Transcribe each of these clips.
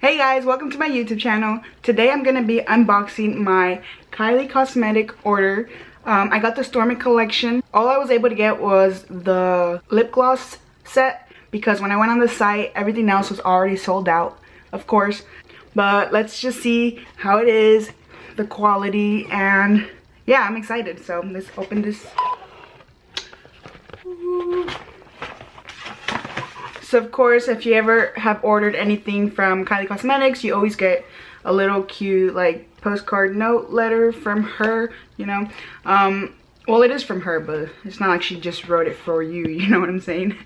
Hey guys, welcome to my YouTube channel. Today I'm going to be unboxing my Kylie Cosmetic order. I got the Stormi collection. All I was able to get was the lip gloss set because when I went on the site, everything else was already sold out, of course. But let's just see how it is, the quality, and yeah, I'm excited. So let's open this. Ooh. So of course, if you ever have ordered anything from Kylie Cosmetics, you always get a little cute like postcard note letter from her, you know. Well, it is from her, but it's not like she just wrote it for you, you know what I'm saying?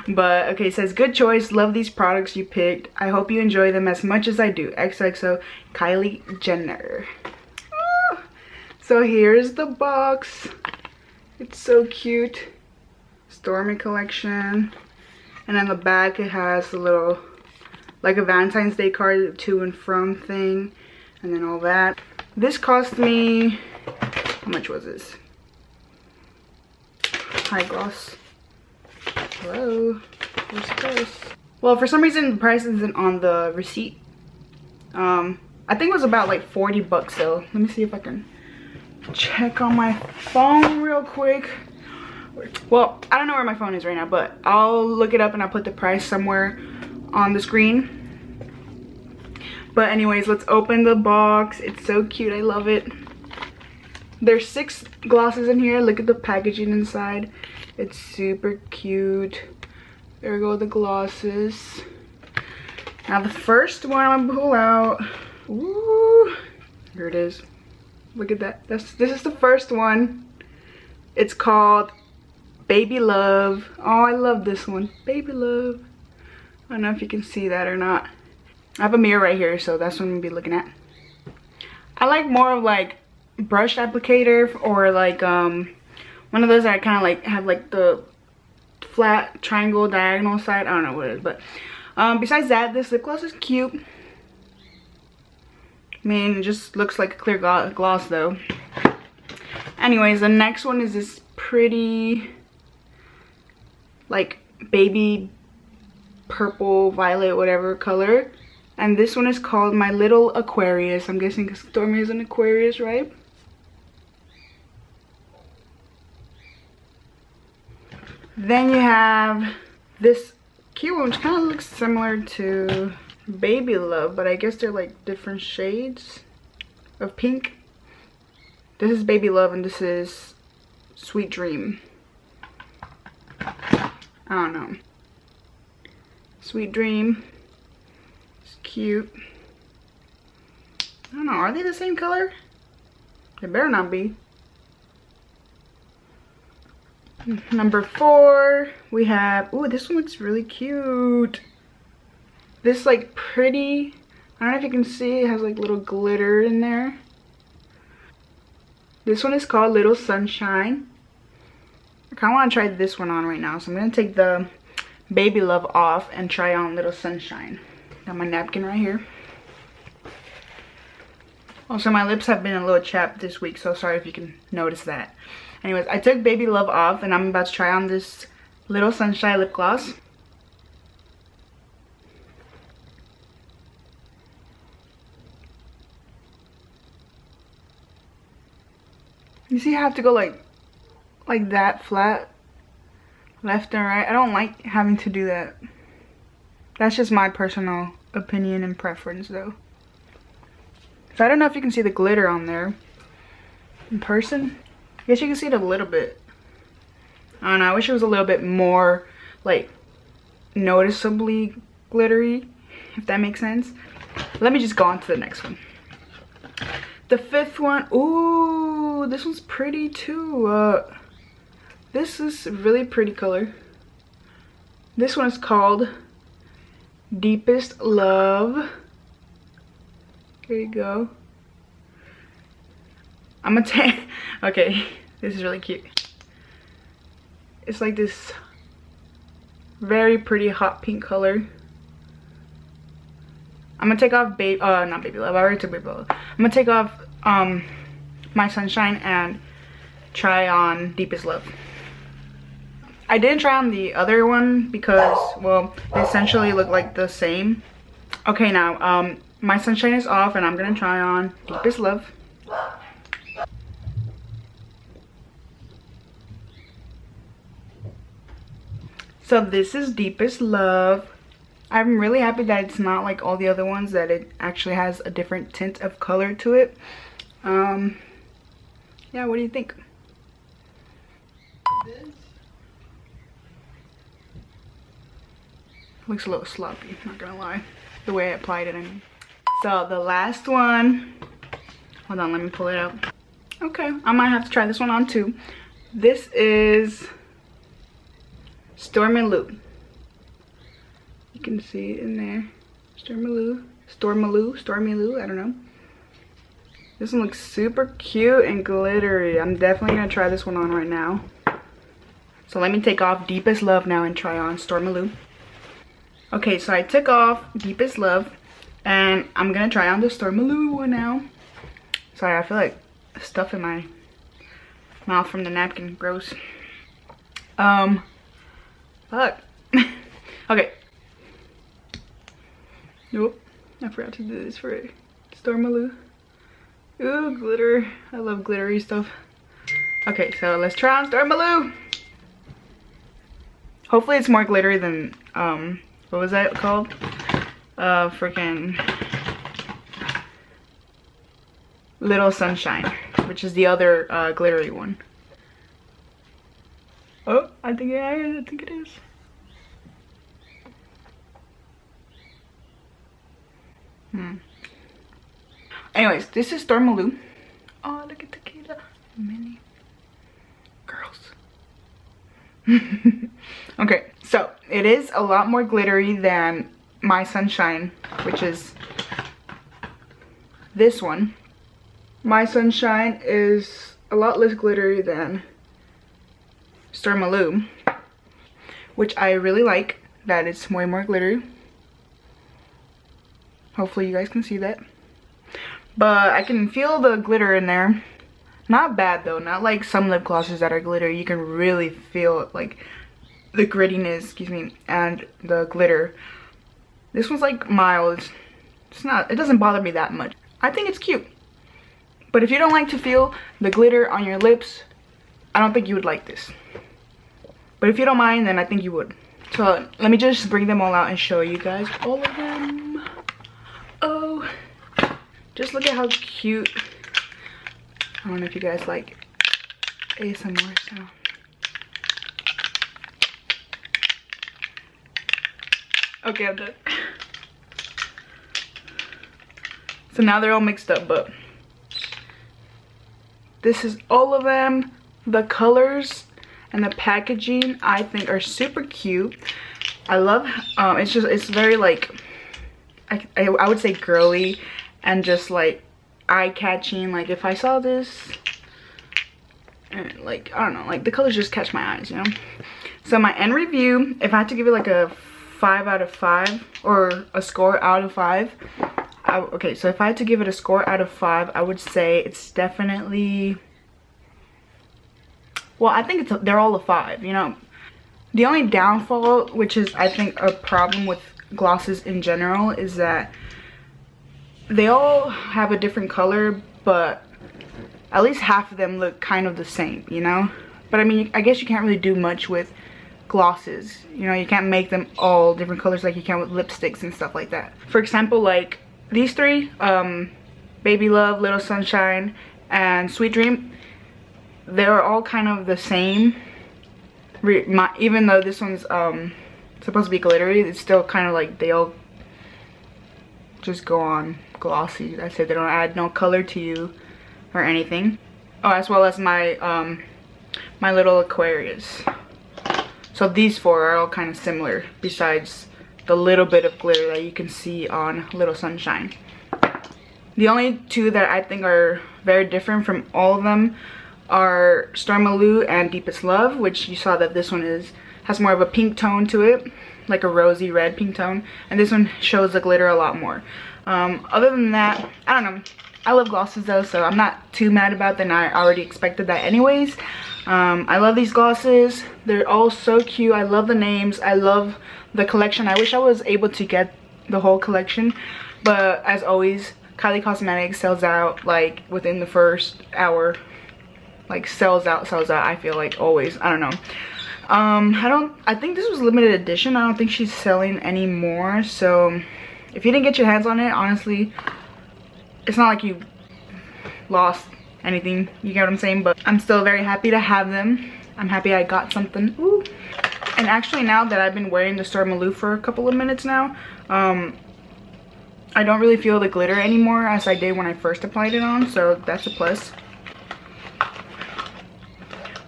But okay, it says, good choice, love these products you picked. I hope you enjoy them as much as I do. XOXO Kylie Jenner. Ah. So here's the box. It's so cute. Stormi collection. And on the back it has a little, like a Valentine's Day card, to and from thing. And then all that. This cost me, how much was this? High gloss. Hello, where's the price? Well, for some reason the price isn't on the receipt. I think it was about like 40 bucks though. Let me see if I can check on my phone real quick. Well, I don't know where my phone is right now, but I'll look it up and I'll put the price somewhere on the screen. But anyways, let's open the box. It's so cute, I love it. There's 6 glosses in here. Look at the packaging inside. It's super cute. There go the glosses. Now the first one I'm gonna pull out. Ooh, here it is. Look at that. This is the first one. It's called Baby Love. Oh, I love this one. Baby Love. I don't know if you can see that or not. I have a mirror right here, so that's what I'm gonna be looking at. I like more of like brush applicator, or like one of those that I kind of like have like the flat triangle diagonal side. I don't know what it is, but besides that, this lip gloss is cute. I mean, it just looks like a clear gloss though. Anyways, the next one is this pretty like baby purple, violet, whatever color. And this one is called My Little Aquarius. I'm guessing because Stormi is an Aquarius, right? Then you have this cute one, which kind of looks similar to Baby Love, but I guess they're like different shades of pink. This is Baby Love and this is Sweet Dream. I don't know. Sweet Dream. It's cute. I don't know, are they the same color? They better not be. Number 4, we have, ooh, this one looks really cute. This like pretty, I don't know if you can see, it has like little glitter in there. This one is called Little Sunshine. I kind of want to try this one on right now, so I'm going to take the Baby Love off and try on Little Sunshine. Got my napkin right here. Also, my lips have been a little chapped this week, so sorry if you can notice that. Anyways, I took Baby Love off and I'm about to try on this Little Sunshine lip gloss. You see, I have to go like that, flat, left and right. I don't like having to do that. That's just my personal opinion and preference though. So I don't know if you can see the glitter on there in person. I guess you can see it a little bit. I don't know, I wish it was a little bit more like noticeably glittery, if that makes sense. Let me just go on to the next one. The 5th one, ooh, this one's pretty too. This is a really pretty color. This one is called Deepest Love. Here you go. I'm gonna take, okay, this is really cute. It's like this very pretty hot pink color. I'm gonna take off not Baby Love, I already took Baby Love. I'm gonna take off My Sunshine and try on Deepest Love. I didn't try on the other one because, well, they essentially look like the same. Okay, now my sunshine is off and I'm gonna try on Deepest Love. So this is Deepest Love. I'm really happy that it's not like all the other ones, that it actually has a different tint of color to it. Yeah, what do you think? Looks a little sloppy, not gonna lie. The way I applied it, I mean. So the last one, hold on, let me pull it out. Okay, I might have to try this one on too. This is Stormi Lu. You can see it in there. Stormi Lu, I don't know. This one looks super cute and glittery. I'm definitely gonna try this one on right now. So let me take off Deepest Love now and try on Stormi Lu. Okay, so I took off Deepest Love and I'm gonna try on the Stormi Lu one now. Sorry, I feel like stuff in my mouth from the napkin. Gross. Fuck. Okay. Nope, I forgot to do this for Stormi Lu. Ooh, glitter. I love glittery stuff. Okay, so let's try on Stormi Lu. Hopefully it's more glittery than, what was that called? Freaking Little Sunshine, which is the other glittery one. Oh, I think it is. Anyways, this is Stormi Lu. Oh, look at the cute mini girls. Okay, so it is a lot more glittery than My Sunshine, which is this one. My Sunshine is a lot less glittery than Stormi Lu, which I really like, that it's way more glittery. Hopefully you guys can see that. But I can feel the glitter in there. Not bad though, not like some lip glosses that are glittery. You can really feel like the grittiness, excuse me, and the glitter. This one's like mild. It doesn't bother me that much. I think it's cute. But if you don't like to feel the glitter on your lips, I don't think you would like this. But if you don't mind, then I think you would. So let me just bring them all out and show you guys all of them. Oh, just look at how cute. I don't know if you guys like ASMR sound. Okay, I'm done. So now they're all mixed up, but this is all of them. The colors and the packaging I think are super cute. I love, it's very like, I would say girly and just like eye-catching. Like if I saw this, and like, I don't know, like the colors just catch my eyes, you know? So my end review, if I had to give it like a 5 out of 5 or a score out of 5, okay, so if I had to give it a score out of 5, I would say it's definitely, well, I think they're all a 5, you know? The only downfall, which is I think a problem with glosses in general, is that they all have a different color, but at least half of them look kind of the same, you know? But I mean, I guess you can't really do much with glosses, you know? You can't make them all different colors like you can with lipsticks and stuff like that. For example, like these three, Baby Love, Little Sunshine, and Sweet Dream, they're all kind of the same. Even though this one's supposed to be glittery, it's still kind of like they all just go on glossy. That's it. They don't add no color to you or anything. Oh, as well as my my little Aquarius. So these four are all kind of similar, besides the little bit of glitter that you can see on Little Sunshine. The only two that I think are very different from all of them are Stormi Lu and Deepest Love, which you saw that this one has more of a pink tone to it, like a rosy red pink tone, and this one shows the glitter a lot more. Other than that, I don't know. I love glosses though, so I'm not too mad about them. I already expected that anyways. I love these glosses. They're all so cute. I love the names. I love the collection. I wish I was able to get the whole collection, but as always, Kylie Cosmetics sells out like within the first hour. Like sells out, I feel like, always. I don't know. I think this was limited edition. I don't think she's selling anymore, so if you didn't get your hands on it, honestly, it's not like you lost anything, you get what I'm saying, but I'm still very happy to have them. I'm happy I got something. Ooh. And actually, now that I've been wearing the Stormi Lu for a couple of minutes now, I don't really feel the glitter anymore as I did when I first applied it on, so that's a plus.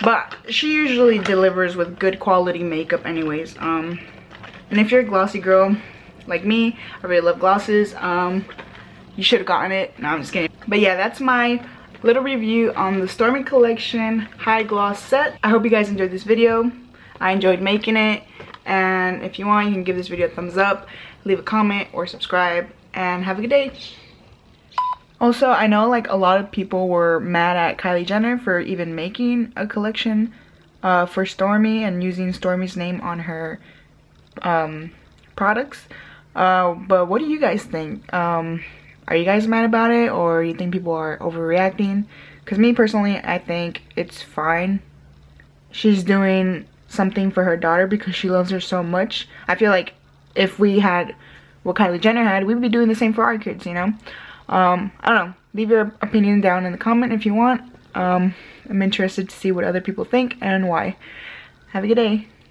But she usually delivers with good quality makeup anyways. And if you're a glossy girl like me, I really love glosses, you should have gotten it. No, I'm just kidding. But yeah, that's my little review on the Stormi collection high gloss set. I hope you guys enjoyed this video. I enjoyed making it, and if you want, you can give this video a thumbs up, leave a comment, or subscribe, and have a good day. Also, I know like a lot of people were mad at Kylie Jenner for even making a collection for Stormi and using Stormi's name on her products. But what do you guys think? Are you guys mad about it, or you think people are overreacting? Because me personally, I think it's fine. She's doing something for her daughter because she loves her so much. I feel like if we had what Kylie Jenner had, we would be doing the same for our kids, you know? I don't know. Leave your opinion down in the comment if you want. I'm interested to see what other people think and why. Have a good day.